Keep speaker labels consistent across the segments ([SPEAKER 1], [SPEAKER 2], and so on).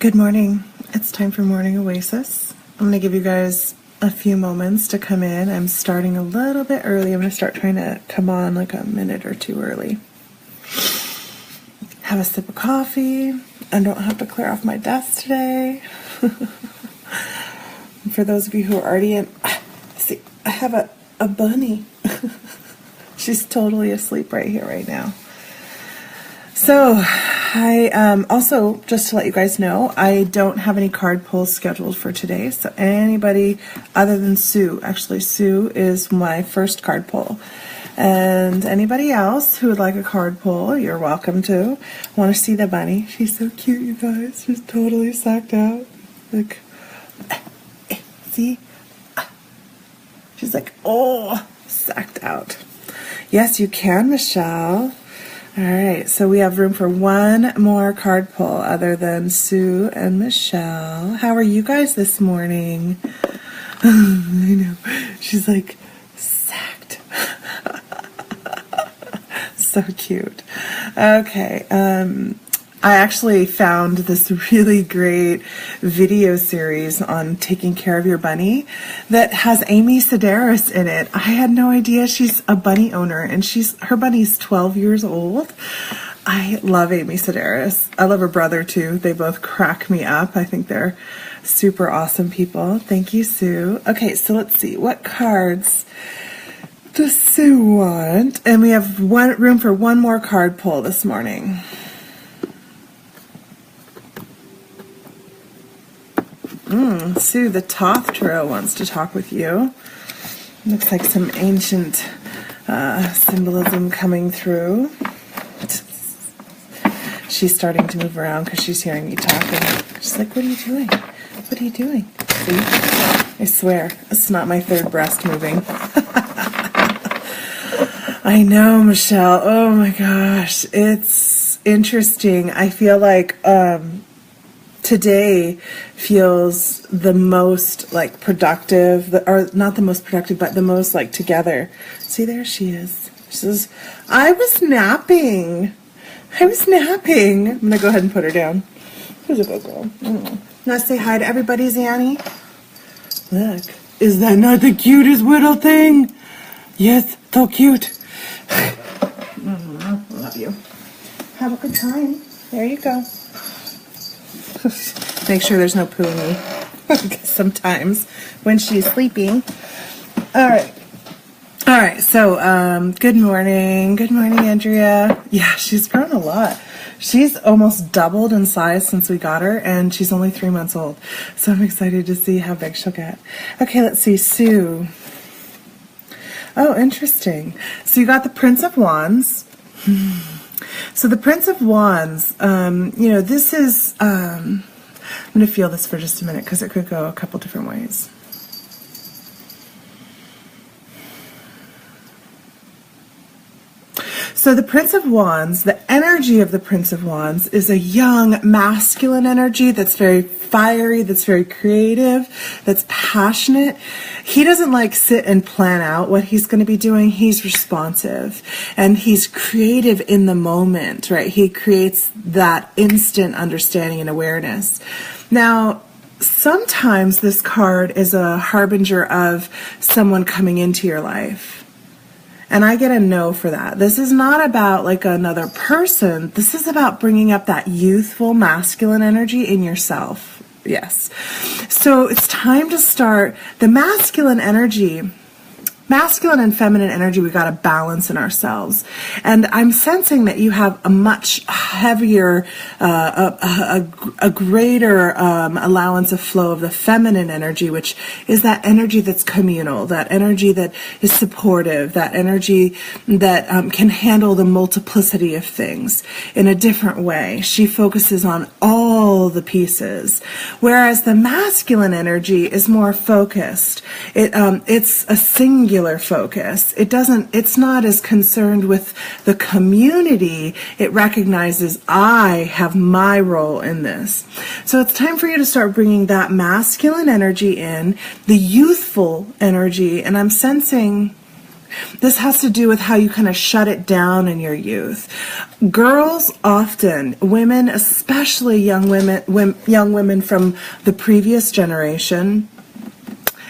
[SPEAKER 1] Good morning. It's time for Morning Oasis. I'm going to give you guys a few moments to come in. I'm starting a little bit early. I'm going to start trying to come on like a minute or two early. Have a sip of coffee. I don't have to clear off my desk today. For those of you who are already in, see, I have a bunny. She's totally asleep right here, right now. So, I also, just to let you guys know, I don't have any card pulls scheduled for today. So anybody other than Sue, actually Sue is my first card pull. And anybody else who would like a card pull, you're welcome to. Want to see the bunny? She's so cute, you guys. She's totally sacked out. Like, see? She's like, oh, sacked out. Yes, you can, Michelle. All right, so we have room for one more card pull other than Sue and Michelle. How are you guys this morning? I know. She's like, sacked. So cute. Okay, I actually found this really great video series on taking care of your bunny that has Amy Sedaris in it. I had no idea she's a bunny owner, and her bunny's 12 years old. I love Amy Sedaris. I love her brother too. They both crack me up. I think they're super awesome people. Thank you, Sue. Okay, so let's see. What cards does Sue want? And we have room for one more card pull this morning. Sue, the Thoth Tarot wants to talk with you. Looks like some ancient symbolism coming through. She's starting to move around because she's hearing me talking. She's like, what are you doing? What are you doing? See? I swear, it's not my third breast moving. I know, Michelle. Oh my gosh. It's interesting. I feel like today feels the most like productive, or not the most productive, but the most like together. See, there she is. She says, I was napping. I'm going to go ahead and put her down. Who's a good girl? Now say hi to everybody, Zanny. Look, is that not the cutest little thing? Yes, so cute. Love you. Have a good time. There you go. Make sure there's no poo in me. Sometimes when she's sleeping. All right, so good morning. Good morning, Andrea. Yeah, she's grown a lot. She's almost doubled in size since we got her, and she's only 3 months old. So I'm excited to see how big she'll get. Okay, let's see, Sue. Oh, interesting. So you got the Prince of Wands. So the Prince of Wands, this is, I'm going to feel this for just a minute because it could go a couple different ways. So the Prince of Wands, the energy of the Prince of Wands is a young masculine energy that's very fiery, that's very creative, that's passionate. He doesn't like sit and plan out what he's going to be doing. He's responsive and he's creative in the moment, right? He creates that instant understanding and awareness. Now, sometimes this card is a harbinger of someone coming into your life. And I get a no for that. This is not about like another person. This is about bringing up that youthful masculine energy in yourself. Yes. So it's time to start the masculine energy. Masculine and feminine energy, we got to balance in ourselves. And I'm sensing that you have a much heavier, a greater allowance of flow of the feminine energy, which is that energy that's communal, that energy that is supportive, that energy that can handle the multiplicity of things in a different way. She focuses on all the pieces, whereas the masculine energy is more focused. It's a singular focus. It's not as concerned with the community. It recognizes I have my role in this. So it's time for you to start bringing that masculine energy in, the youthful energy, and I'm sensing This has to do with how you kind of shut it down in your youth. Girls often, women, especially young women from the previous generation,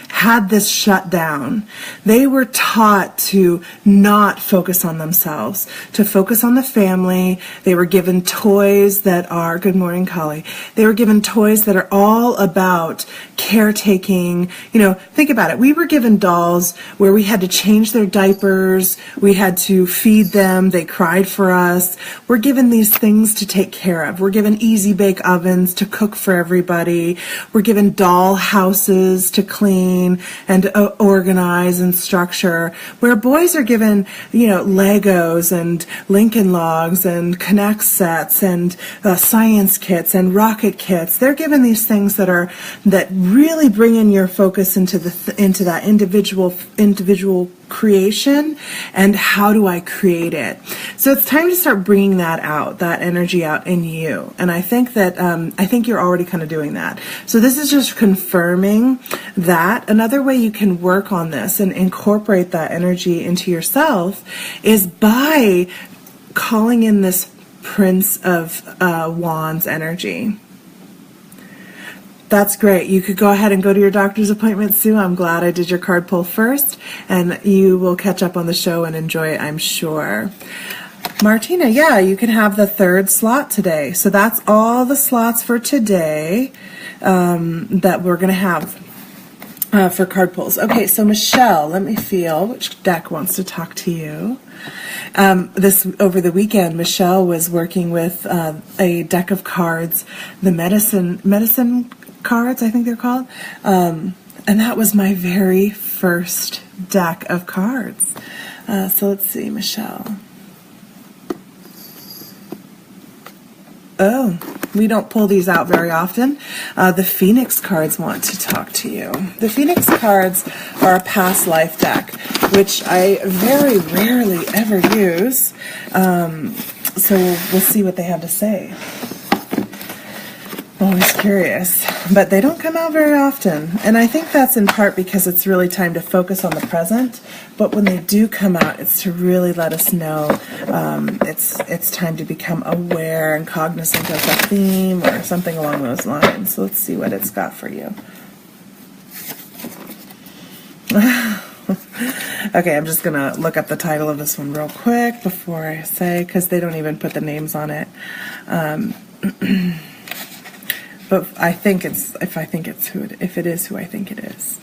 [SPEAKER 1] had this shut down. They were taught to not focus on themselves, to focus on the family. They were given toys that are, good morning, Kali. They were given toys that are all about caretaking. You know, think about it. We were given dolls where we had to change their diapers. We had to feed them. They cried for us. We're given these things to take care of. We're given easy bake ovens to cook for everybody. We're given doll houses to clean and organize and structure, where boys are given, you know, Legos and Lincoln Logs and Connect sets and science kits and rocket kits. They're given these things that really bring in your focus into that individual creation and how do I create it. So it's time to start bringing that out, that energy out in you. And I think that I think you're already kind of doing that. So this is just confirming that. Another way you can work on this and incorporate that energy into yourself is by calling in this Prince of Wands energy. That's great. You could go ahead and go to your doctor's appointment, Sue. I'm glad I did your card pull first, and you will catch up on the show and enjoy it, I'm sure. Martina, yeah, you can have the third slot today. So that's all the slots for today that we're going to have for card pulls. Okay, so Michelle, let me feel which deck wants to talk to you. This over the weekend, Michelle was working with a deck of cards, the medicine cards, I think they're called, and that was my very first deck of cards. So let's see, Michelle. Oh, we don't pull these out very often. The Phoenix cards want to talk to you. The Phoenix cards are a past life deck, which I very rarely ever use. So we'll see what they have to say. Always curious, but they don't come out very often, and I think that's in part because it's really time to focus on the present. But when they do come out, it's to really let us know it's time to become aware and cognizant of a theme or something along those lines. So let's see what it's got for you. Okay, I'm just gonna look up the title of this one real quick before I say, because they don't even put the names on it. But I think it's if it is who I think it is.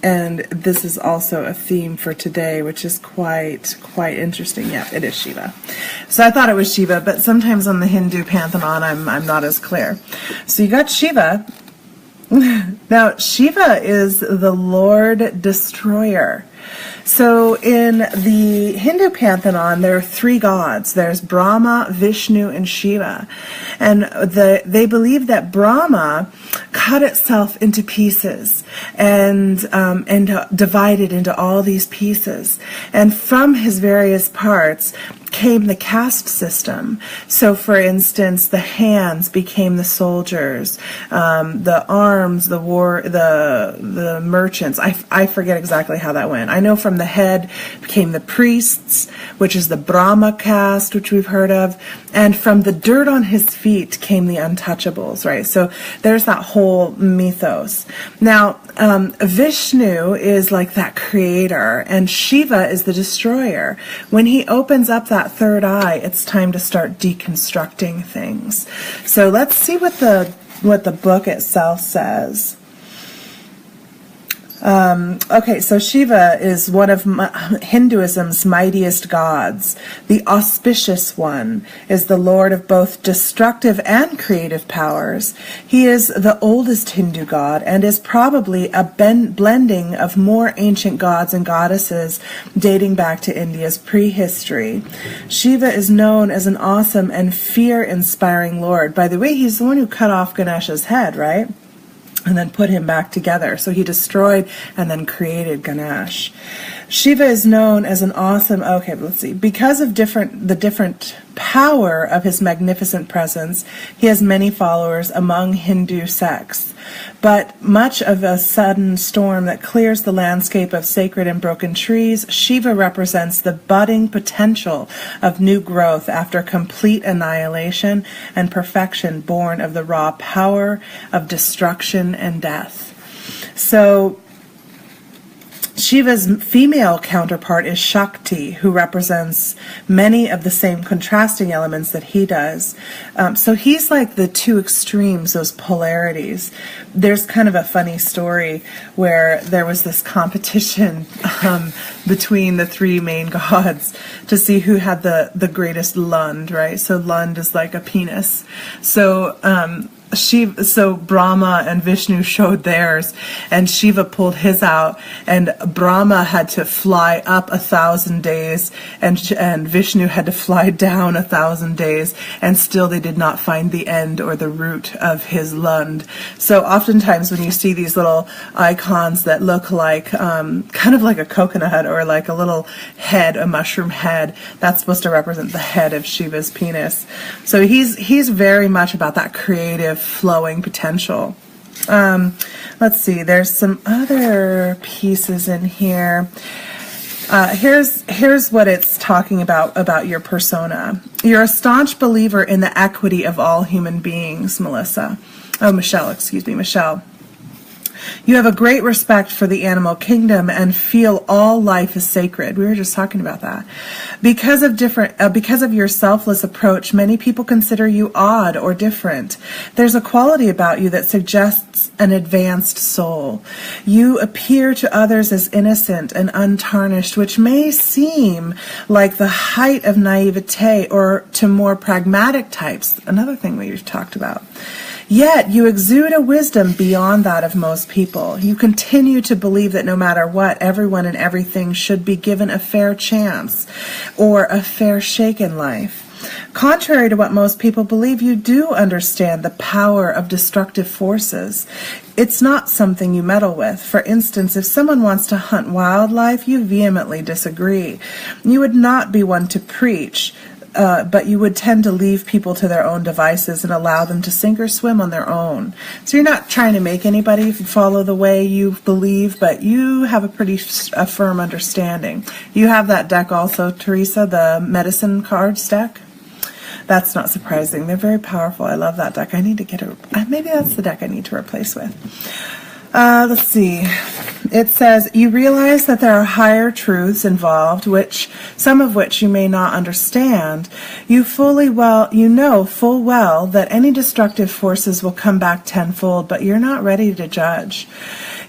[SPEAKER 1] And this is also a theme for today, which is quite interesting. Yeah, it is Shiva. So I thought it was Shiva, but sometimes on the Hindu pantheon, I'm not as clear. So you got Shiva. Now, Shiva is the Lord Destroyer. So in the Hindu pantheon, there are three gods. There's Brahma, Vishnu, and Shiva. And they believe that Brahma cut itself into pieces and divided into all these pieces. And from his various parts came the caste system. So, for instance, the hands became the soldiers, the arms, the merchants. I forget exactly how that went. I know from the head became the priests, which is the Brahma caste, which we've heard of, and from the dirt on his feet came the untouchables, right? So there's that whole mythos. Now, Vishnu is like that creator, and Shiva is the destroyer. When he opens up that third eye, it's time to start deconstructing things. So let's see what the book itself says. Okay, so Shiva is one of Hinduism's mightiest gods. The auspicious one is the lord of both destructive and creative powers. He is the oldest Hindu god and is probably a blending of more ancient gods and goddesses dating back to India's prehistory. Shiva is known as an awesome and fear-inspiring lord. By the way, he's the one who cut off Ganesha's head, right? And then put him back together. So he destroyed and then created Ganesh. Shiva is known as an awesome, okay, let's see, because of the different power of his magnificent presence, he has many followers among Hindu sects. But much of a sudden storm that clears the landscape of sacred and broken trees, Shiva represents the budding potential of new growth after complete annihilation and perfection born of the raw power of destruction and death. So Shiva's female counterpart is Shakti, who represents many of the same contrasting elements that he does. So he's like the two extremes, those polarities. There's kind of a funny story where there was this competition between the three main gods to see who had the greatest lund, right? So lund is like a penis. So Brahma and Vishnu showed theirs, and Shiva pulled his out, and Brahma had to fly up 1,000 days, and Vishnu had to fly down 1,000 days, and still they did not find the end or the root of his lund. So oftentimes when you see these little icons that look like kind of like a coconut or like a little head, a mushroom head, that's supposed to represent the head of Shiva's penis. So he's very much about that creative flowing potential. Let's see, there's some other pieces in here. Here's what it's talking about your persona. You're a staunch believer in the equity of all human beings, Michelle. You have a great respect for the animal kingdom and feel all life is sacred. We were just talking about that. Because of your selfless approach, many people consider you odd or different. There's a quality about you that suggests an advanced soul. You appear to others as innocent and untarnished, which may seem like the height of naivete or to more pragmatic types, another thing we've talked about. Yet you exude a wisdom beyond that of most people. You continue to believe that no matter what, everyone and everything should be given a fair chance or a fair shake in life. Contrary to what most people believe, you do understand the power of destructive forces. It's not something you meddle with. For instance, if someone wants to hunt wildlife, you vehemently disagree. You would not be one to preach, but you would tend to leave people to their own devices and allow them to sink or swim on their own. So you're not trying to make anybody follow the way you believe, but you have a firm understanding. You have that deck also, Teresa, the medicine cards deck. That's not surprising. They're very powerful. I love that deck. I need to get maybe that's the deck I need to replace with. Let's see. It says, you realize that there are higher truths involved, some of which you may not understand. You know full well that any destructive forces will come back tenfold, but you're not ready to judge.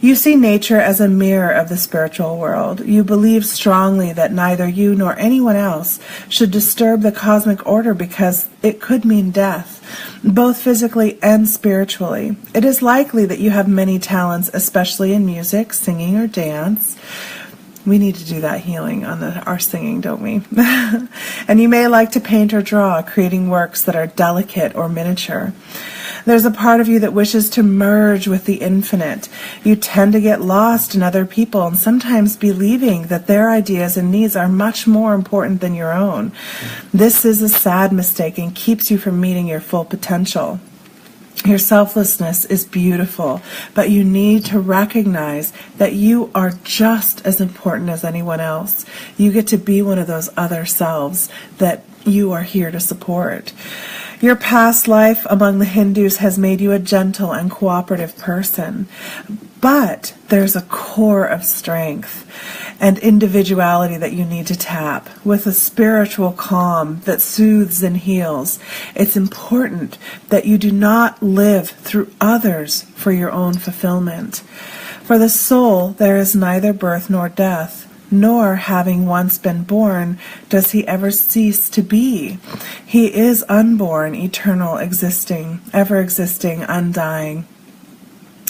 [SPEAKER 1] You see nature as a mirror of the spiritual world. You believe strongly that neither you nor anyone else should disturb the cosmic order because it could mean death, both physically and spiritually. It is likely that you have many talents, especially in music, singing, or dance. We need to do that healing on our singing, don't we? And you may like to paint or draw, creating works that are delicate or miniature. There's a part of you that wishes to merge with the infinite. You tend to get lost in other people and sometimes believing that their ideas and needs are much more important than your own. This is a sad mistake and keeps you from meeting your full potential. Your selflessness is beautiful, but you need to recognize that you are just as important as anyone else. You get to be one of those other selves that you are here to support. Your past life among the Hindus has made you a gentle and cooperative person, but there's a core of strength and individuality that you need to tap with a spiritual calm that soothes and heals. It's important that you do not live through others for your own fulfillment. For the soul, there is neither birth nor death, nor having once been born does he ever cease to be. He is unborn, eternal, existing, ever existing, undying.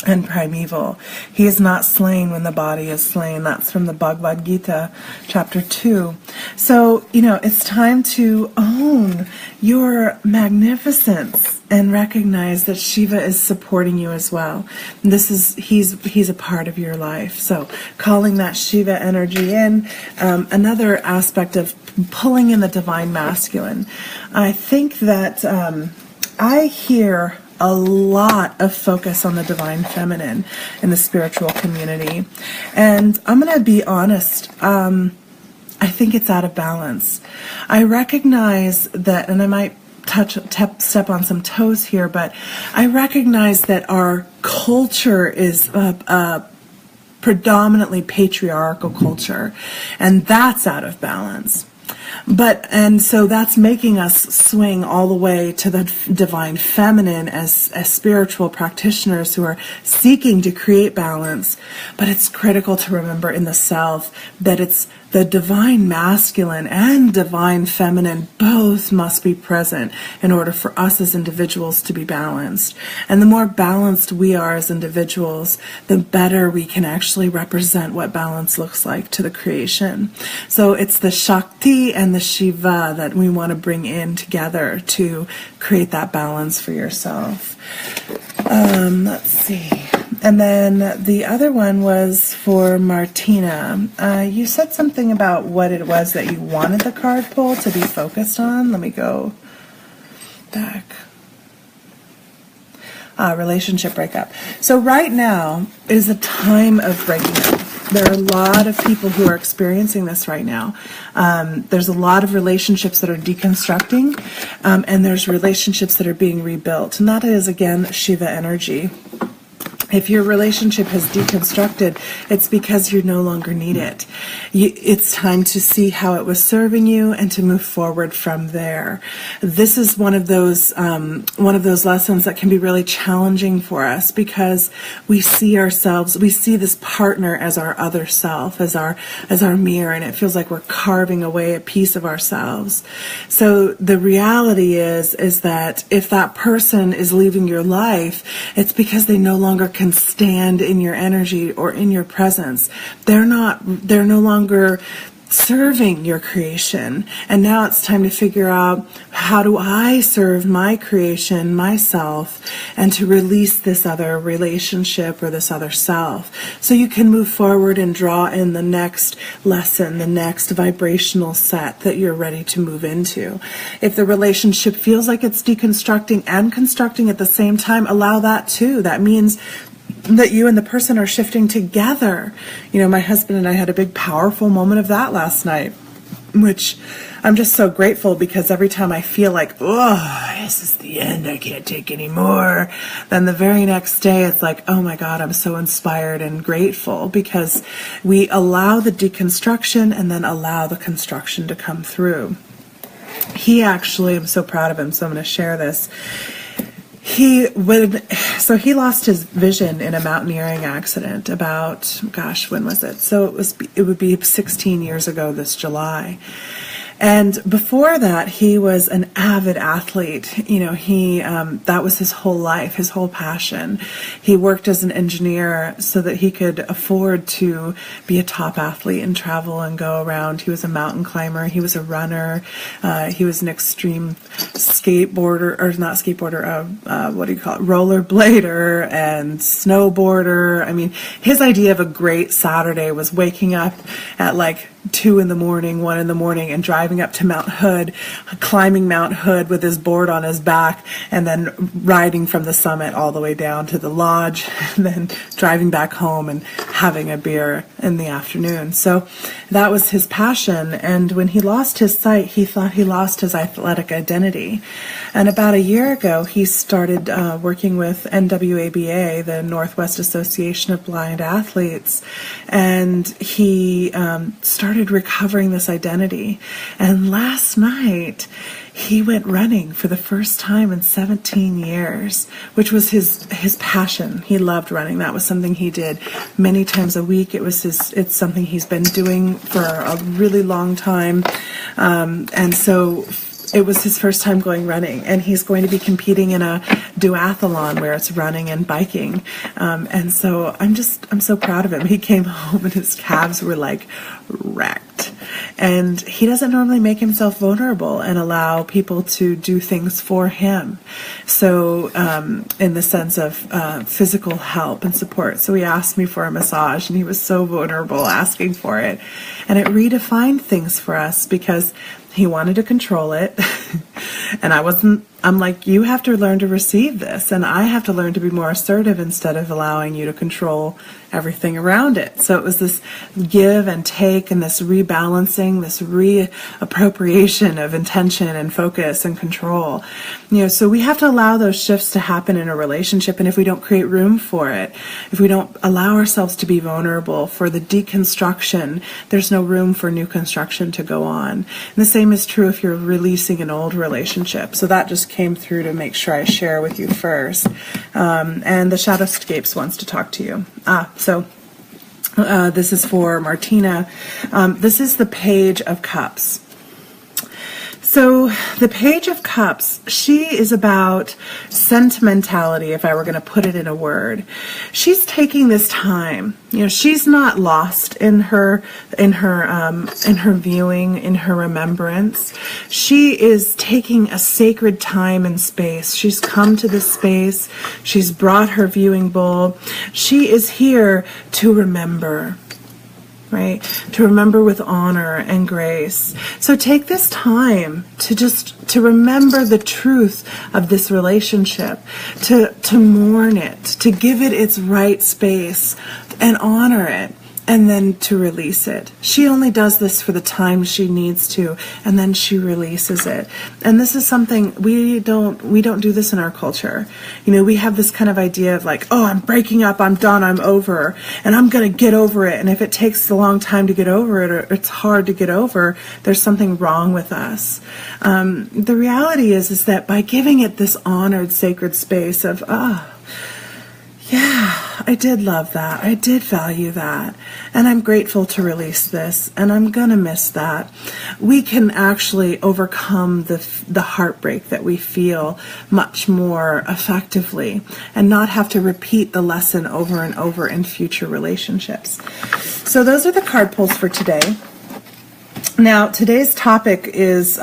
[SPEAKER 1] and primeval. He is not slain when the body is slain. That's from the Bhagavad Gita, chapter 2. So, it's time to own your magnificence and recognize that Shiva is supporting you as well. He's a part of your life. So calling that Shiva energy in, another aspect of pulling in the divine masculine. I think that I hear a lot of focus on the divine feminine in the spiritual community. And I'm going to be honest, I think it's out of balance. I recognize that, and I might step on some toes here, but I recognize that our culture is a predominantly patriarchal culture, and that's out of balance. And so that's making us swing all the way to the divine feminine as spiritual practitioners who are seeking to create balance. But it's critical to remember in the self that it's the divine masculine and divine feminine both must be present in order for us as individuals to be balanced. And the more balanced we are as individuals, the better we can actually represent what balance looks like to the creation. So it's the Shakti and the Shiva that we want to bring in together to create that balance for yourself. Let's see. And then the other one was for Martina. You said something about what it was that you wanted the card pull to be focused on. Let me go back. Relationship breakup. So right now is a time of breaking up. There are a lot of people who are experiencing this right now. There's a lot of relationships that are deconstructing, and there's relationships that are being rebuilt. And that is, again, Shiva energy. If your relationship has deconstructed, it's because you no longer need it. It's time to see how it was serving you and to move forward from there. This is one of those lessons that can be really challenging for us because we see this partner as our other self, as our mirror, and it feels like we're carving away a piece of ourselves. So the reality is that if that person is leaving your life, it's because they no longer can stand in your energy or in your presence. They're no longer serving your creation. And now it's time to figure out, how do I serve my creation, myself, and to release this other relationship or this other self, so you can move forward and draw in the next lesson, the next vibrational set that you're ready to move into. If the relationship feels like it's deconstructing and constructing at the same time, allow that too. That means that you and the person are shifting together. My husband and I had a big, powerful moment of that last night, which I'm just so grateful, because every time I feel like, oh, this is the end, I can't take any more, then the very next day it's like, oh my God, I'm so inspired and grateful, because we allow the deconstruction and then allow the construction to come through. I'm so proud of him, so I'm going to share this. He lost his vision in a mountaineering accident about, when was it? So it would be 16 years ago this July. And before that, he was an avid athlete. That was his whole life, his whole passion. He worked as an engineer so that he could afford to be a top athlete and travel and go around. He was a mountain climber. He was a runner. He was an extreme rollerblader and snowboarder. I mean, his idea of a great Saturday was waking up at 2 in the morning, 1 in the morning, and driving up to Mount Hood, climbing Mount Hood with his board on his back, and then riding from the summit all the way down to the lodge, and then driving back home and having a beer in the afternoon. So that was his passion. And when he lost his sight, he thought he lost his athletic identity. And about a year ago, he started working with NWABA, the Northwest Association of Blind Athletes, and he started recovering this identity. And last night, he went running for the first time in 17 years, which was his passion. He loved running. That was something he did many times a week. It's something he's been doing for a really long time. And so it was his first time going running, and he's going to be competing in a duathlon where it's running and biking. And so I'm so proud of him. He came home and his calves were like wrecked. And he doesn't normally make himself vulnerable and allow people to do things for him. So in the sense of physical help and support. So he asked me for a massage, and he was so vulnerable asking for it. And it redefined things for us because he wanted to control it. And I'm like, you have to learn to receive this, and I have to learn to be more assertive instead of allowing you to control everything around it. So it was this give and take, and this rebalancing, this reappropriation of intention and focus and control. So we have to allow those shifts to happen in a relationship, and if we don't create room for it, if we don't allow ourselves to be vulnerable for the deconstruction, there's no room for new construction to go on. And the same is true if you're releasing an old relationship. So that just came through to make sure I share with you first. And the Shadowscapes wants to talk to you. This is for Martina. This is the Page of Cups. So the Page of Cups, she is about sentimentality, if I were going to put it in a word. She's taking this time. She's not lost in her viewing, in her remembrance. She is taking a sacred time and space. She's come to this space. She's brought her viewing bowl. She is here to remember. Right? To remember with honor and grace. So take this time to remember the truth of this relationship, to mourn it, to give it its right space and honor it, and then to release it. She only does this for the time she needs to, and then she releases it. And this is something we don't do this in our culture. We have this kind of idea of like, oh, I'm breaking up, I'm done, I'm over, and I'm going to get over it. And if it takes a long time to get over it, or it's hard to get over, there's something wrong with us. The reality is that by giving it this honored, sacred space of, yeah, I did love that. I did value that. And I'm grateful to release this. And I'm going to miss that. We can actually overcome the heartbreak that we feel much more effectively and not have to repeat the lesson over and over in future relationships. So those are the card pulls for today. Now, today's topic is,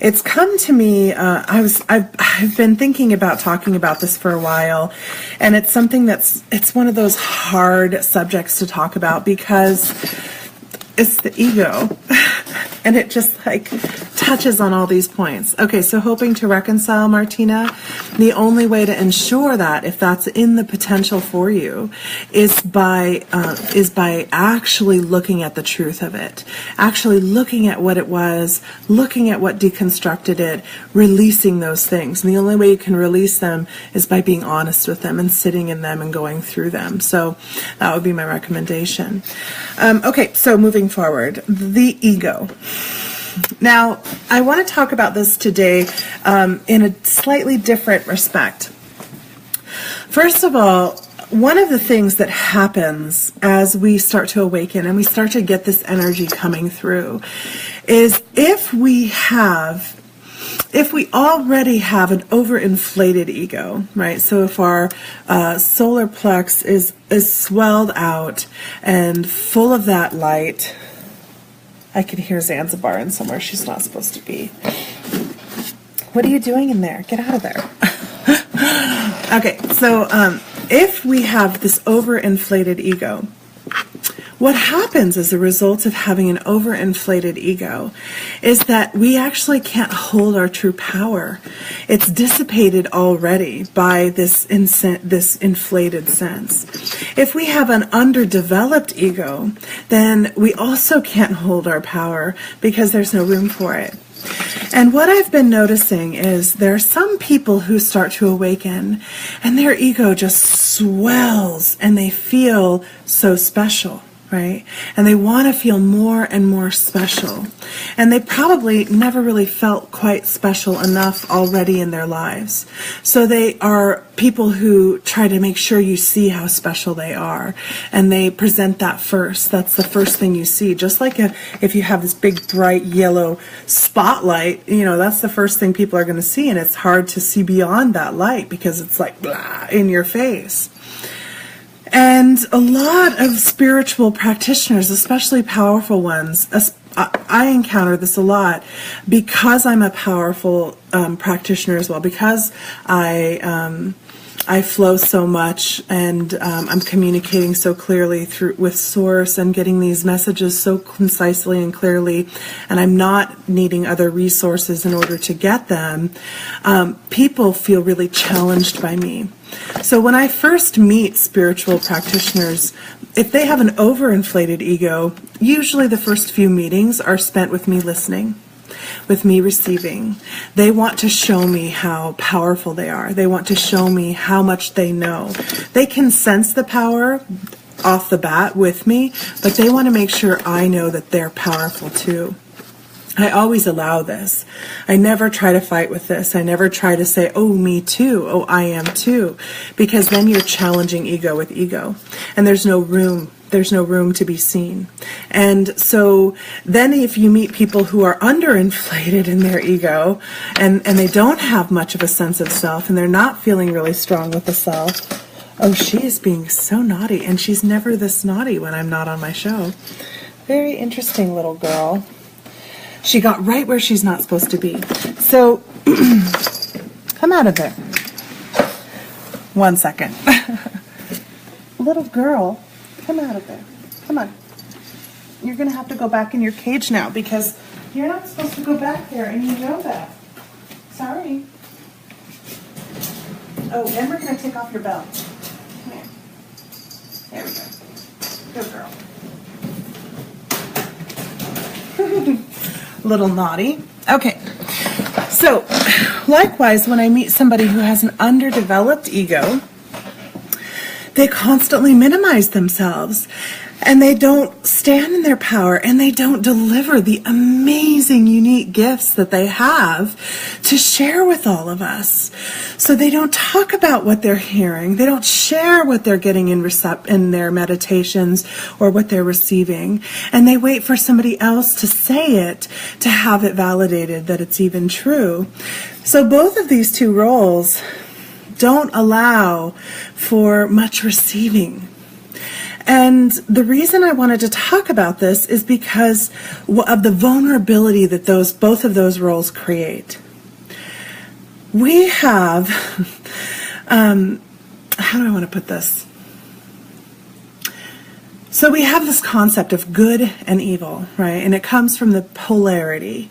[SPEAKER 1] it's come to me, I've been thinking about talking about this for a while, and it's something it's one of those hard subjects to talk about because it's the ego, and it just like touches on all these points. Okay, so hoping to reconcile, Martina, the only way to ensure that, if that's in the potential for you, is by actually looking at the truth of it, actually looking at what it was, looking at what deconstructed it, releasing those things. And the only way you can release them is by being honest with them and sitting in them and going through them. So that would be my recommendation. Okay, so moving forward, the ego. Now, I want to talk about this today in a slightly different respect. First of all, one of the things that happens as we start to awaken and we start to get this energy coming through is if we already have an overinflated ego, right? So if our solar plex is swelled out and full of that light, I can hear Zanzibar in somewhere she's not supposed to be. What are you doing in there? Get out of there. Okay, so if we have this overinflated ego, what happens as a result of having an overinflated ego is that we actually can't hold our true power. It's dissipated already by this inflated sense. If we have an underdeveloped ego, then we also can't hold our power because there's no room for it. And what I've been noticing is there are some people who start to awaken and their ego just swells and they feel so special. right? And they want to feel more and more special. And they probably never really felt quite special enough already in their lives. So they are people who try to make sure you see how special they are. And they present that first. That's the first thing you see. Just like if you have this big, bright yellow spotlight, that's the first thing people are going to see. And it's hard to see beyond that light because it's like blah in your face. And a lot of spiritual practitioners, especially powerful ones, I encounter this a lot because I'm a powerful practitioner as well, because I flow so much and I'm communicating so clearly with Source and getting these messages so concisely and clearly, and I'm not needing other resources in order to get them. People feel really challenged by me. So when I first meet spiritual practitioners, if they have an overinflated ego, usually the first few meetings are spent with me listening, with me receiving. They want to show me how powerful they are. They want to show me how much they know. They can sense the power off the bat with me, but they want to make sure I know that they're powerful too. I always allow this. I never try to fight with this. I never try to say, oh, me too. Oh, I am too. Because then you're challenging ego with ego. And there's no room. There's no room to be seen. And so then if you meet people who are underinflated in their ego and they don't have much of a sense of self and they're not feeling really strong with the self, oh, she is being so naughty. And she's never this naughty when I'm not on my show. Very interesting little girl. She got right where she's not supposed to be. So, come out of there. 1 second. Little girl, come out of there. Come on. You're going to have to go back in your cage now because you're not supposed to go back there, and you know that. Sorry. Oh, and we're going to take off your belt. Come here. There we go. Good girl. Little naughty. Okay. So, likewise, when I meet somebody who has an underdeveloped ego, they constantly minimize themselves and they don't stand in their power and they don't deliver the amazing, unique gifts that they have to share with all of us. So they don't talk about what they're hearing. They don't share what they're getting in their meditations or what they're receiving. And they wait for somebody else to say it to have it validated that it's even true. So both of these two roles don't allow for much receiving. And the reason I wanted to talk about this is because of the vulnerability that both of those roles create. We have, how do I want to put this? So we have this concept of good and evil, right? And it comes from the polarity,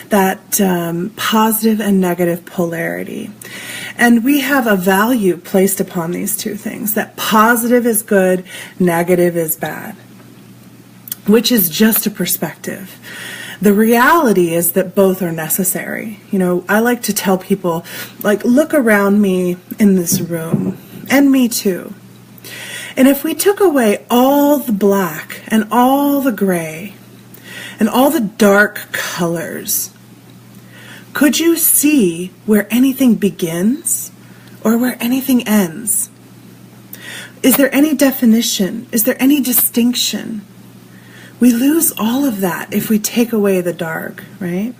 [SPEAKER 1] that positive and negative polarity. And we have a value placed upon these two things, that positive is good, negative is bad, which is just a perspective. The reality is that both are necessary. I like to tell people, look around me in this room, and me too. And if we took away all the black and all the gray and all the dark colors, could you see where anything begins or where anything ends? Is there any definition? Is there any distinction? We lose all of that if we take away the dark, right?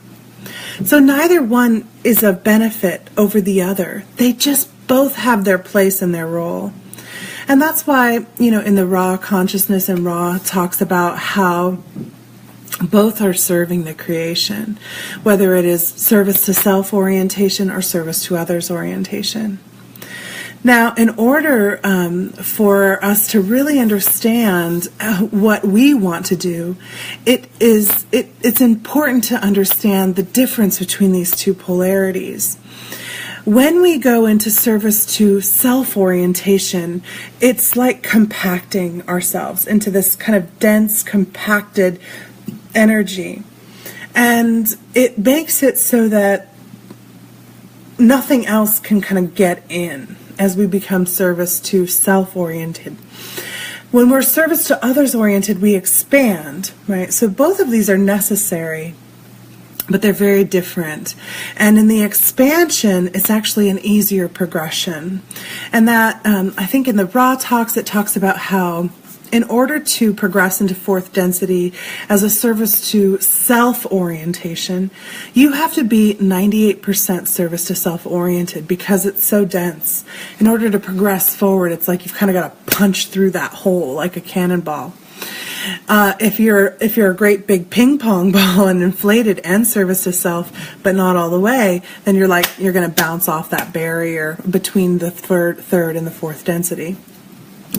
[SPEAKER 1] So neither one is a benefit over the other. They just both have their place and their role. And that's why, in the Raw consciousness, and Raw talks about how both are serving the creation, whether it is service to self orientation or service to others orientation. Now, in order for us to really understand what we want to do, it's important to understand the difference between these two polarities. When we go into service to self-orientation, it's like compacting ourselves into this kind of dense, compacted energy. And it makes it so that nothing else can kind of get in as we become service to self-oriented. When we're service to others oriented, we expand, right? So both of these are necessary, but they're very different. And in the expansion, it's actually an easier progression. And that, I think in the Raw Talks, it talks about how in order to progress into fourth density as a service to self-orientation, you have to be 98% service to self-oriented because it's so dense. In order to progress forward, it's like you've kind of got to punch through that hole like a cannonball. If you're a great big ping pong ball and inflated and service to self, but not all the way, then you're going to bounce off that barrier between the third and the fourth density.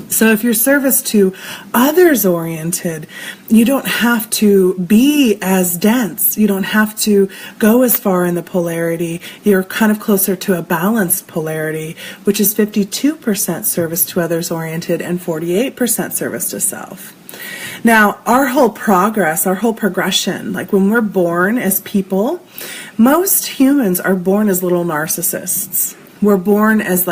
[SPEAKER 1] So if you're service to others oriented, you don't have to be as dense. You don't have to go as far in the polarity. You're kind of closer to a balanced polarity, which is 52% service to others oriented and 48% service to self. Now, our whole progression, like when we're born as people, most humans are born as little narcissists. We're born as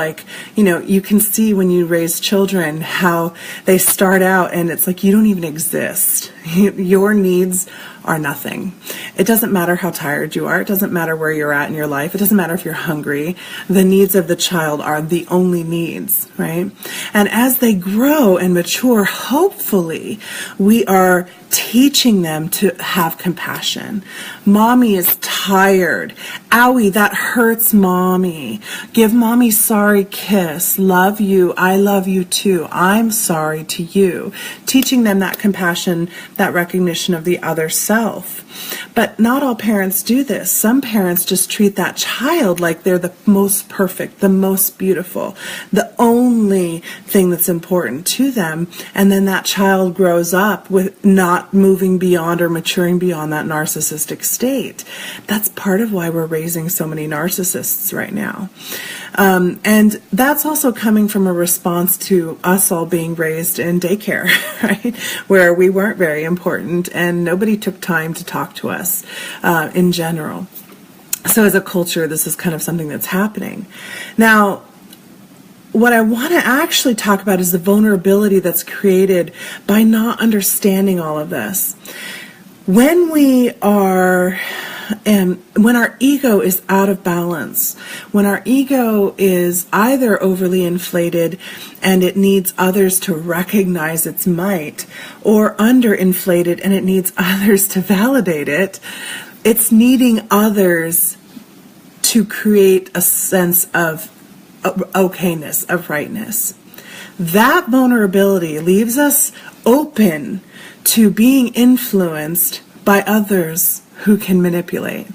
[SPEAKER 1] you can see when you raise children how they start out and it's like you don't even exist. Your needs are nothing. It doesn't matter how tired you are. It doesn't matter where you're at in your life. It doesn't matter if you're hungry. The needs of the child are the only needs, right? And as they grow and mature, hopefully, we are teaching them to have compassion. Mommy is tired. Owie, that hurts, mommy. Give mommy sorry kiss. Love you. I love you too. I'm sorry to you. Teaching them that compassion, that recognition of the other self. But not all parents do this. Some parents just treat that child like they're the most perfect, the most beautiful, the only thing that's important to them. And then that child grows up with not moving beyond or maturing beyond that narcissistic state. That's part of why we're raising so many narcissists right now. And that's also coming from a response to us all being raised in daycare, right? Where we weren't very important and nobody took time to talk to us in general. So as a culture, this is kind of something that's happening. Now, what I want to actually talk about is the vulnerability that's created by not understanding all of this. When our ego is out of balance, when our ego is either overly inflated and it needs others to recognize its might, or underinflated and it needs others to validate it, it's needing others to create a sense of okayness, of rightness. That vulnerability leaves us open to being influenced by others who can manipulate.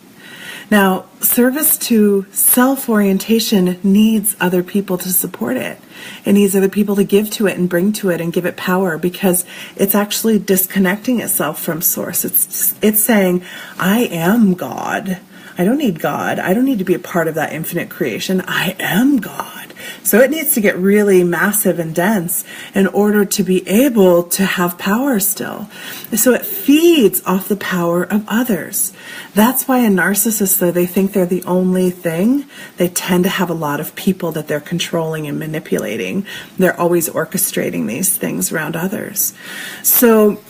[SPEAKER 1] Now, service to self-orientation needs other people to support it. It needs other people to give to it and bring to it and give it power, because it's actually disconnecting itself from source. It's saying, I am God. I don't need God. I don't need to be a part of that infinite creation. I am God. So it needs to get really massive and dense in order to be able to have power still. So it feeds off the power of others. That's why a narcissist, though they think they're the only thing, they tend to have a lot of people that they're controlling and manipulating. They're always orchestrating these things around others. So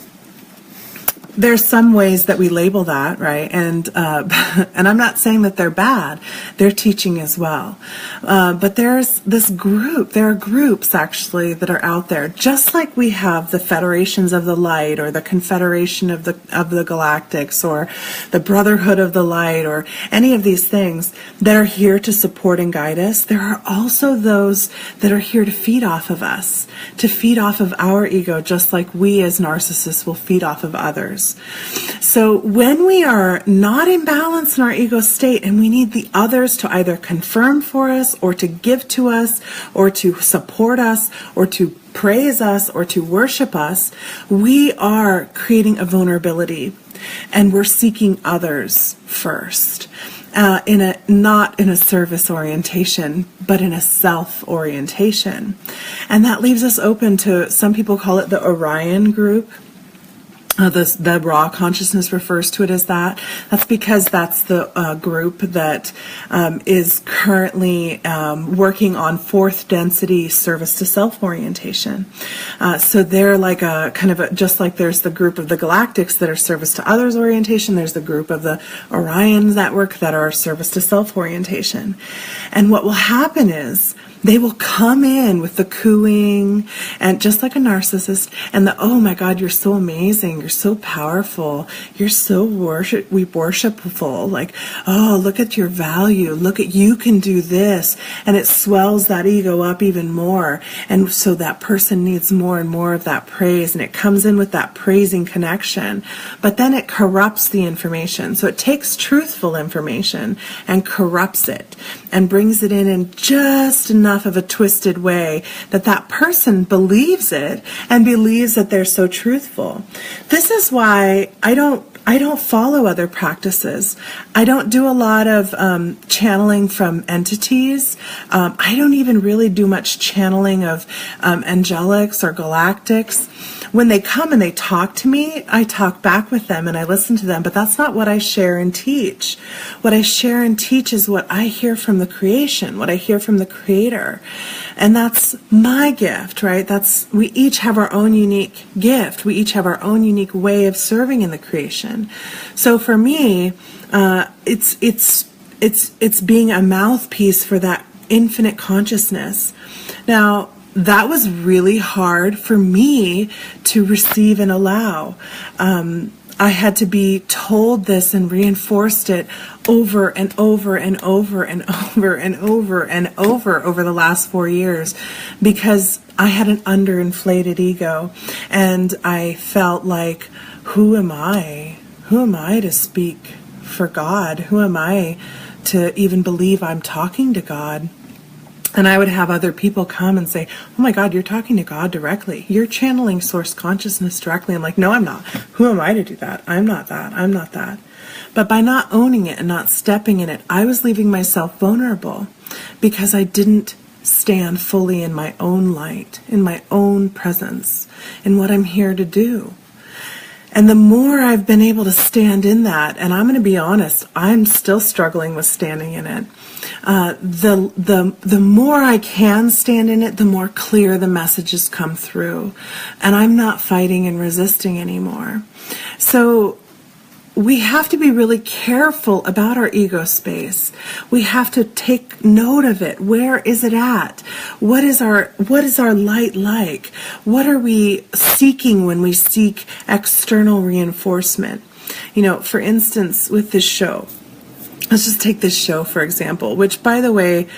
[SPEAKER 1] there's some ways that we label that, right? And I'm not saying that they're bad. They're teaching as well. But there's this group. There are groups actually that are out there, just like we have the Federations of the Light, or the Confederation of the Galactics, or the Brotherhood of the Light, or any of these things that are here to support and guide us. There are also those that are here to feed off of us, to feed off of our ego, just like we as narcissists will feed off of others. So when we are not in balance in our ego state and we need the others to either confirm for us, or to give to us, or to support us, or to praise us, or to worship us, we are creating a vulnerability, and we're seeking others first. Not in a service orientation, but in a self orientation. And that leaves us open to, some people call it the Orion Group. The raw consciousness refers to it as that. That's because that's the group that is currently working on fourth density service to self orientation. So they're like a kind of just like there's the group of the galactics that are service to others orientation. There's the group of the Orion network that are service to self orientation. And what will happen is they will come in with the cooing and just like a narcissist and the, oh my God, you're so amazing. You're so powerful. You're so worshipful. Like, oh, look at your value. Look at, you can do this. And it swells that ego up even more. And so that person needs more and more of that praise. And it comes in with that praising connection. But then it corrupts the information. So it takes truthful information and corrupts it and brings it in just enough of a twisted way that that person believes it and believes that they're so truthful. This is why I don't follow other practices. I don't do a lot of channeling from entities. I don't even really do much channeling of angelics or galactics. When they come and they talk to me, I talk back with them and I listen to them, but that's not what I share and teach. What I share and teach is what I hear from the creation, what I hear from the Creator. And that's my gift, right? We each have our own unique gift. We each have our own unique way of serving in the creation. So for me, it's being a mouthpiece for that infinite consciousness. Now, that was really hard for me to receive and allow. I had to be told this and reinforced it over and over and over and over and over and over the last 4 years because I had an underinflated ego and I felt like, who am I? Who am I to speak for God? Who am I to even believe I'm talking to God? And I would have other people come and say, oh my God, you're talking to God directly. You're channeling source consciousness directly. I'm like, no, I'm not. Who am I to do that? I'm not that. I'm not that. But by not owning it and not stepping in it, I was leaving myself vulnerable because I didn't stand fully in my own light, in my own presence, in what I'm here to do. And the more I've been able to stand in that, and I'm going to be honest, I'm still struggling with standing in it. The more I can stand in it, the more clear the messages come through. And I'm not fighting and resisting anymore. So we have to be really careful about our ego space. We have to take note of it. Where is it at? What is our light like? What are we seeking when we seek external reinforcement? You know, for instance, with this show, let's just take this show, for example, which, by the way,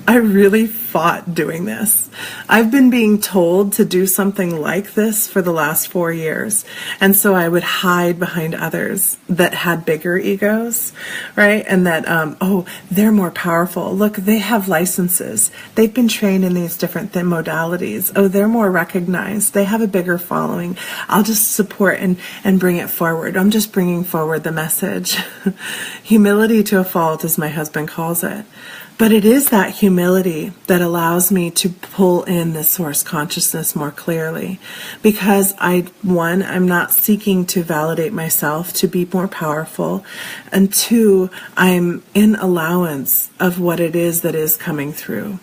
[SPEAKER 1] I really fought doing this. I've been being told to do something like this for the last 4 years. And so I would hide behind others that had bigger egos, right? And that, oh, they're more powerful. Look, they have licenses. They've been trained in these different modalities. Oh, they're more recognized. They have a bigger following. I'll just support and bring it forward. I'm just bringing forward the message. Humility to a fault, as my husband calls it. But it is that humility that allows me to pull in the source consciousness more clearly, because I'm not seeking to validate myself to be more powerful, and 2, I'm in allowance of what it is that is coming through.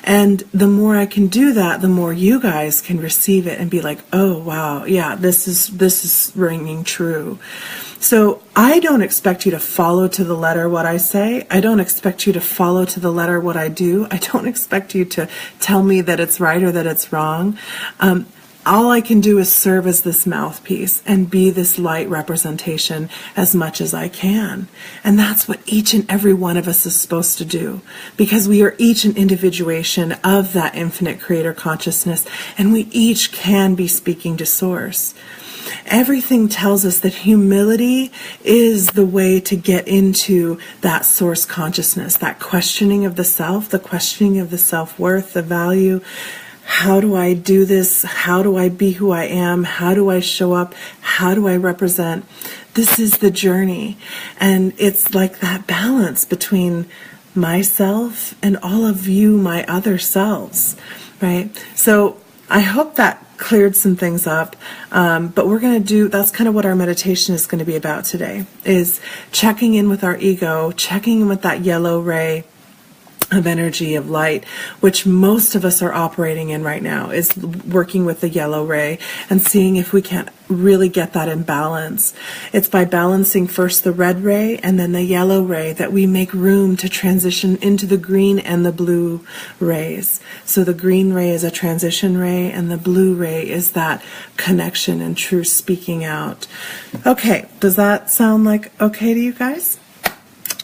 [SPEAKER 1] And the more I can do that, the more you guys can receive it and be like, oh wow, yeah, this is ringing true. So I don't expect you to follow to the letter what I say. I don't expect you to follow to the letter what I do. I don't expect you to tell me that it's right or that it's wrong. All I can do is serve as this mouthpiece and be this light representation as much as I can. And that's what each and every one of us is supposed to do, because we are each an individuation of that infinite creator consciousness, and we each can be speaking to source. Everything tells us that humility is the way to get into that source consciousness, that questioning of the self, the questioning of the self-worth, the value. How do I do this? How do I be who I am? How do I show up? How do I represent? This is the journey. And it's like that balance between myself and all of you, my other selves, right? So I hope that cleared some things up. But we're going to do, that's kind of what our meditation is going to be about today, is checking in with our ego, checking in with that yellow ray of energy, of light, which most of us are operating in right now, is working with the yellow ray and seeing if we can't really get that in balance. It's by balancing first the red ray and then the yellow ray that we make room to transition into the green and the blue rays. So the green ray is a transition ray and the blue ray is that connection and true speaking out. Okay, does that sound like okay to you guys?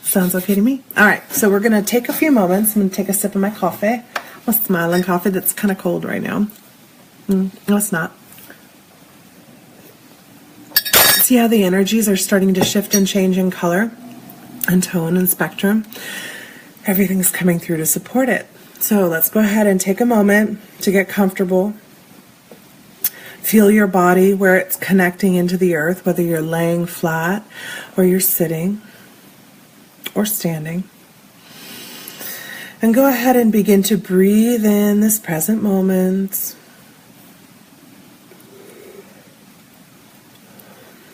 [SPEAKER 1] Sounds okay to me. All right, so we're going to take a few moments. I'm going to take a sip of my coffee, my smiling coffee that's kind of cold right now. No, it's not. See how the energies are starting to shift and change in color and tone and spectrum? Everything's coming through to support it. So let's go ahead and take a moment to get comfortable. Feel your body where it's connecting into the earth, whether you're laying flat or you're sitting or standing. And go ahead and begin to breathe in this present moment.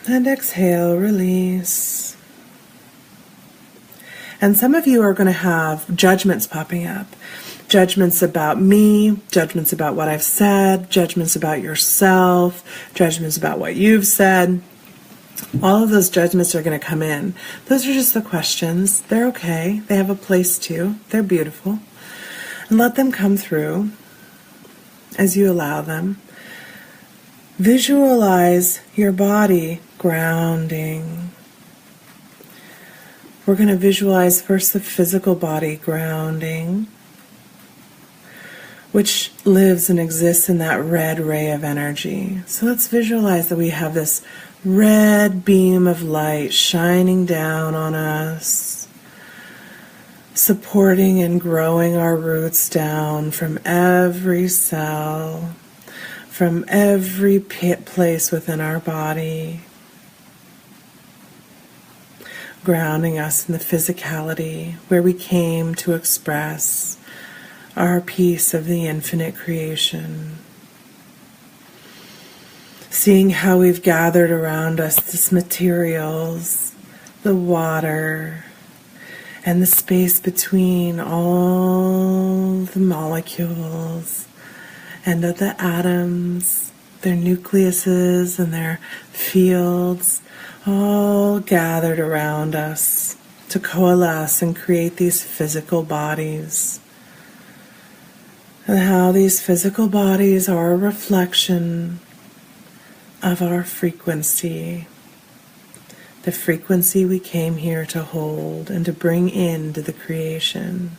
[SPEAKER 1] And exhale, release. And some of you are going to have judgments popping up. Judgments about me, judgments about what I've said, judgments about yourself, judgments about what you've said. All of those judgments are going to come in. Those are just the questions. They're okay. They have a place too. They're beautiful. And let them come through as you allow them. Visualize your body grounding. We're going to visualize first the physical body grounding, which lives and exists in that red ray of energy. So let's visualize that we have this red beam of light shining down on us, supporting and growing our roots down from every cell, from every place within our body, grounding us in the physicality where we came to express our piece of the infinite creation. Seeing how we've gathered around us these materials, the water, and the space between all the molecules and of the atoms, their nucleuses and their fields, all gathered around us to coalesce and create these physical bodies. And how these physical bodies are a reflection of our frequency, the frequency we came here to hold and to bring into the creation.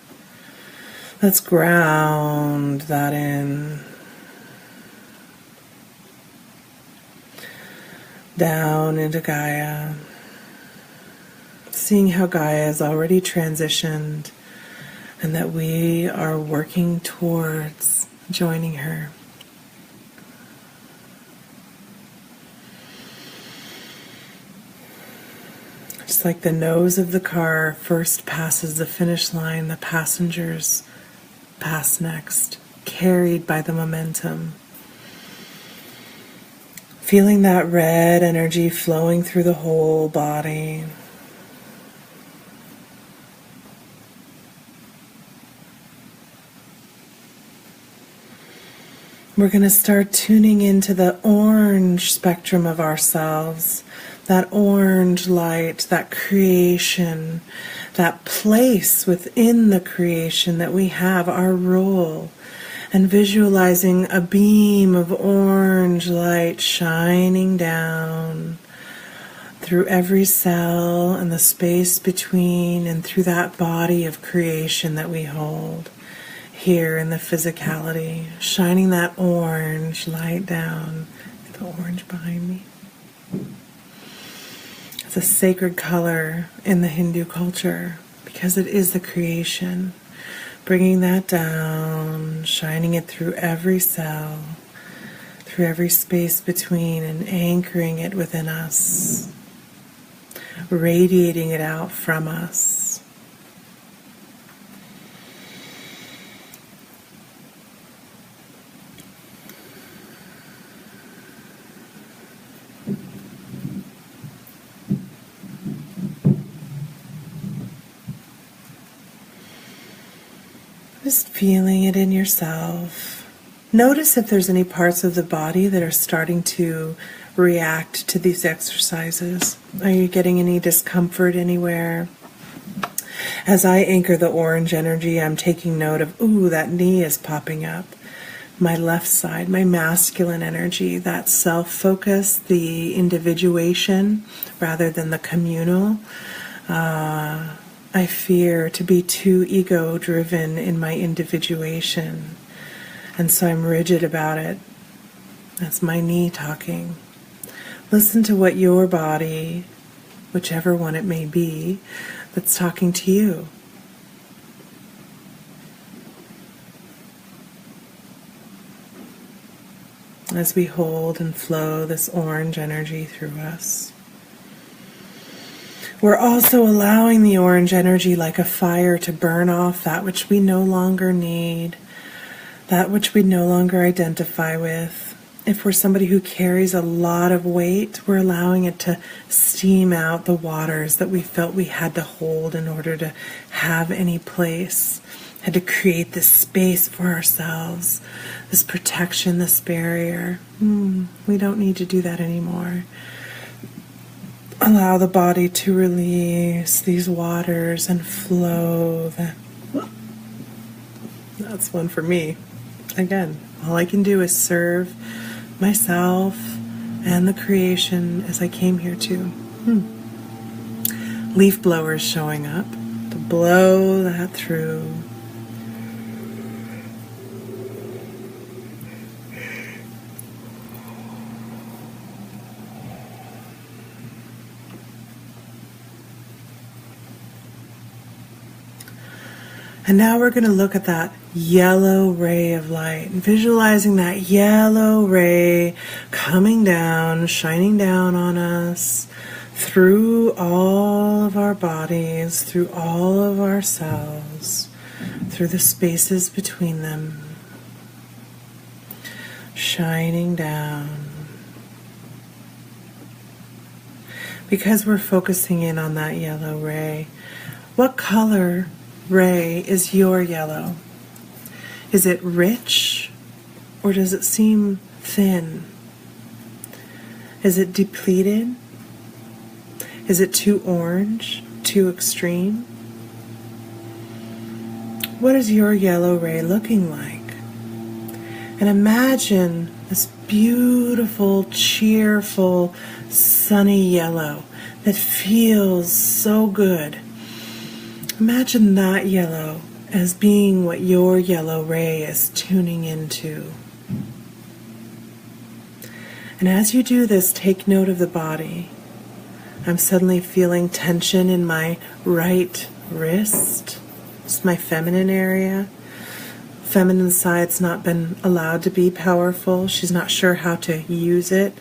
[SPEAKER 1] Let's ground that in. Down into Gaia, seeing how Gaia has already transitioned and that we are working towards joining her. Just like the nose of the car first passes the finish line, the passengers pass next, carried by the momentum. Feeling that red energy flowing through the whole body. We're going to start tuning into the orange spectrum of ourselves, that orange light, that creation, that place within the creation that we have, our role, and visualizing a beam of orange light shining down through every cell and the space between and through that body of creation that we hold here in the physicality, shining that orange light down. The orange behind me. It's a sacred color in the Hindu culture because it is the creation. Bringing that down, shining it through every cell, through every space between, and anchoring it within us, radiating it out from us. Just feeling it in yourself. Notice if there's any parts of the body that are starting to react to these exercises. Are you getting any discomfort anywhere? As I anchor the orange energy, I'm taking note of, ooh, that knee is popping up. My left side, my masculine energy, that self-focus, the individuation rather than the communal. I fear to be too ego-driven in my individuation, and so I'm rigid about it. That's my knee talking. Listen to what your body, whichever one it may be, that's talking to you. As we hold and flow this orange energy through us. We're also allowing the orange energy like a fire to burn off that which we no longer need, that which we no longer identify with. If we're somebody who carries a lot of weight, we're allowing it to steam out the waters that we felt we had to hold in order to have any place. Had to create this space for ourselves, this protection, this barrier. We don't need to do that anymore. Allow the body to release these waters and flow. That's one for me. Again, all I can do is serve myself and the creation as I came here to. Leaf blowers showing up to blow that through. And now we're going to look at that yellow ray of light, visualizing that yellow ray coming down, shining down on us through all of our bodies, through all of our cells, through the spaces between them, shining down. Because we're focusing in on that yellow ray, what color ray is your yellow? Is it rich or does it seem thin? Is it depleted? Is it too orange, too extreme? What is your yellow ray looking like? And imagine this beautiful, cheerful, sunny yellow that feels so good. Imagine that yellow as being what your yellow ray is tuning into. And as you do this, take note of the body. I'm suddenly feeling tension in my right wrist. It's my feminine area. Feminine side's not been allowed to be powerful. She's not sure how to use it,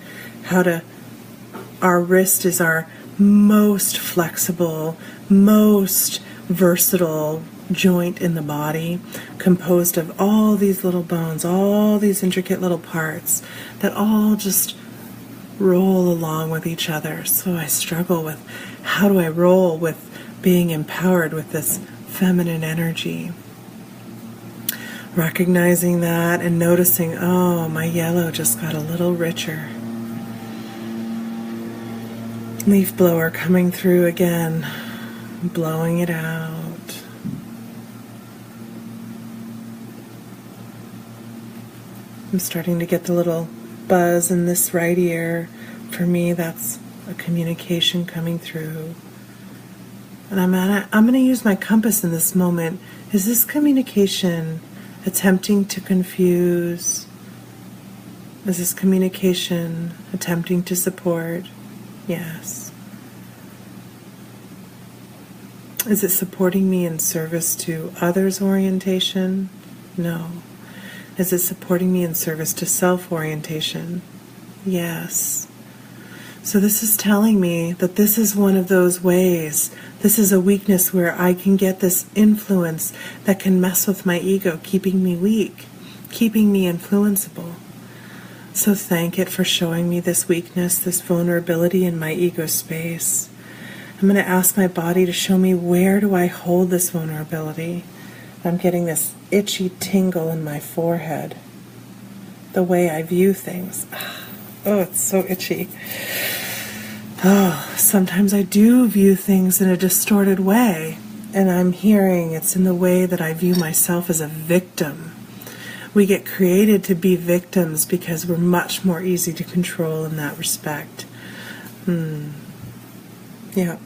[SPEAKER 1] our wrist is our most flexible, most versatile joint in the body, composed of all these little bones, all these intricate little parts that all just roll along with each other. So I struggle with how do I roll with being empowered with this feminine energy. Recognizing that and noticing, oh, my yellow just got a little richer. Leaf blower coming through again, blowing it out. I'm starting to get the little buzz in this right ear. For me, that's a communication coming through. And I'm going to use my compass in this moment. Is this communication attempting to confuse? Is this communication attempting to support? Yes. Is it supporting me in service to others' orientation? No. Is it supporting me in service to self-orientation? Yes. So this is telling me that this is one of those ways. This is a weakness where I can get this influence that can mess with my ego, keeping me weak, keeping me influenceable. So thank it for showing me this weakness, this vulnerability in my ego space. I'm going to ask my body to show me, where do I hold this vulnerability? I'm getting this itchy tingle in my forehead. The way I view things. Oh, it's so itchy. Oh, sometimes I do view things in a distorted way, and I'm hearing it's in the way that I view myself as a victim. We get created to be victims because we're much more easy to control in that respect. Yeah.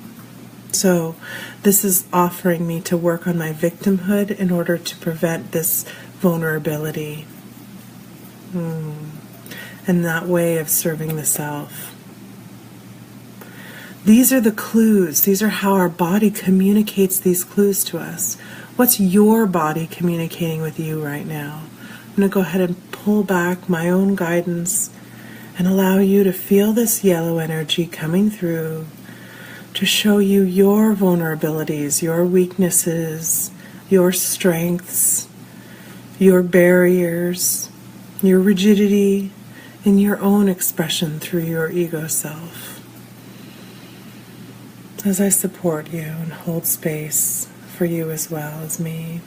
[SPEAKER 1] So this is offering me to work on my victimhood in order to prevent this vulnerability. And that way of serving the self. These are the clues. These are how our body communicates these clues to us. What's your body communicating with you right now? I'm going to go ahead and pull back my own guidance and allow you to feel this yellow energy coming through to show you your vulnerabilities, your weaknesses, your strengths, your barriers, your rigidity, and your own expression through your ego self. As I support you and hold space for you as well as me.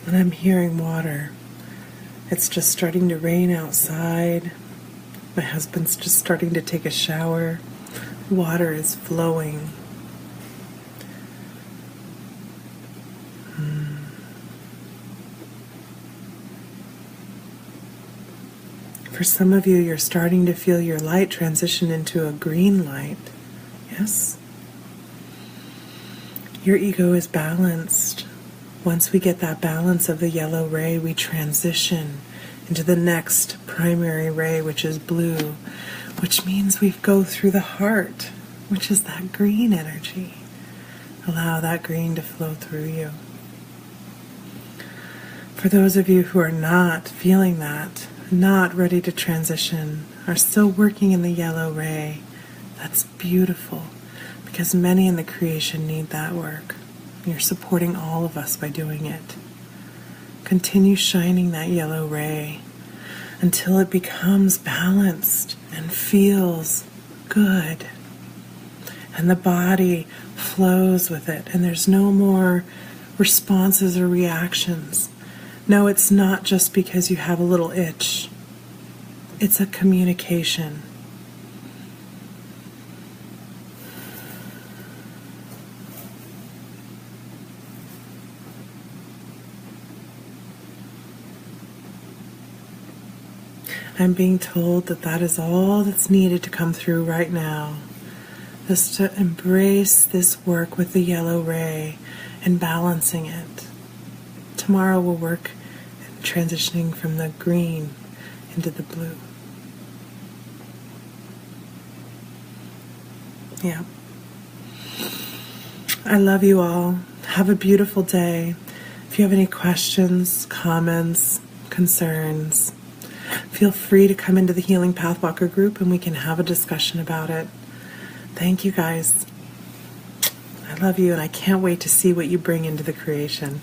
[SPEAKER 1] And I'm hearing water. It's just starting to rain outside. My husband's just starting to take a shower. Water is flowing. For some of you, you're starting to feel your light transition into a green light. Yes? Your ego is balanced. Once we get that balance of the yellow ray, we transition into the next primary ray, which is blue, which means we go through the heart, which is that green energy. Allow that green to flow through you. For those of you who are not feeling that, not ready to transition, are still working in the yellow ray, that's beautiful, because many in the creation need that work. You're supporting all of us by doing it. Continue shining that yellow ray until it becomes balanced and feels good. And the body flows with it, and there's no more responses or reactions. No, it's not just because you have a little itch. It's a communication. I'm being told that that is all that's needed to come through right now. Just to embrace this work with the yellow ray and balancing it. Tomorrow we'll work transitioning from the green into the blue. Yeah. I love you all. Have a beautiful day. If you have any questions, comments, concerns, feel free to come into the Healing Pathwalker group and we can have a discussion about it. Thank you guys. I love you and I can't wait to see what you bring into the creation.